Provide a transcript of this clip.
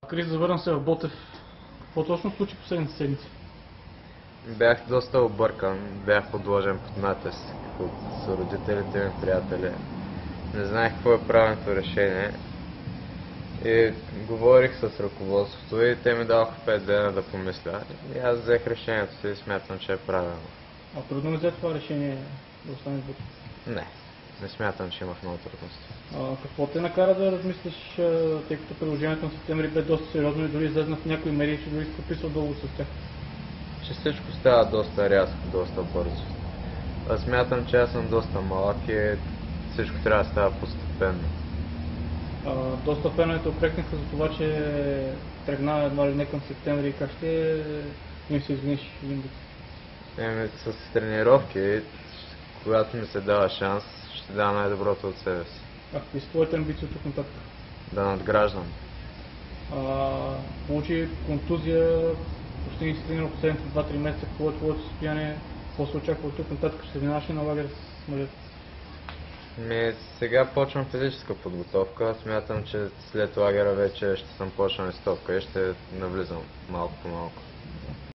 Крис, завърна се в Ботев. Какво точно случи последните седмици? Бях доста объркан, бях подложен под натиск от родителите ми, приятели. Не знаех какво е правилното решение. И говорих с ръководството и те ми даваха 5 дена да помисля. И аз взех решението си и смятам, че е правилно. А трудно ли взе това решение да останеш в Ботев? Не смятам, че имах много трудности. Какво те накара да размислиш, тъй като приложението на септември бе доста сериозно и дори излезна в някои медии, че дори си подписал договор с тях? Че всичко става доста рязко, доста бързо. Аз смятам, че аз съм доста малък и всичко трябва да става постепенно. Доста феновете опрекнаха за това, че тръгна едва ли не към септември. Как ще им се извиниш един път? С тренировки, когато ми се дава шанс, ще дам най-доброто от себе си. А какви са твоите амбиции от тук нататък? Да надграждам. Получи контузия, почти не си тренирал последните 2-3 месеца. Какво е твоето състояние? Какво се очаква от тук нататък? Ще минаваш ли на лагер с мъжете? Сега почвам физическа подготовка. Смятам, че след лагера вече ще съм почнал листовка и ще навлизам малко по малко.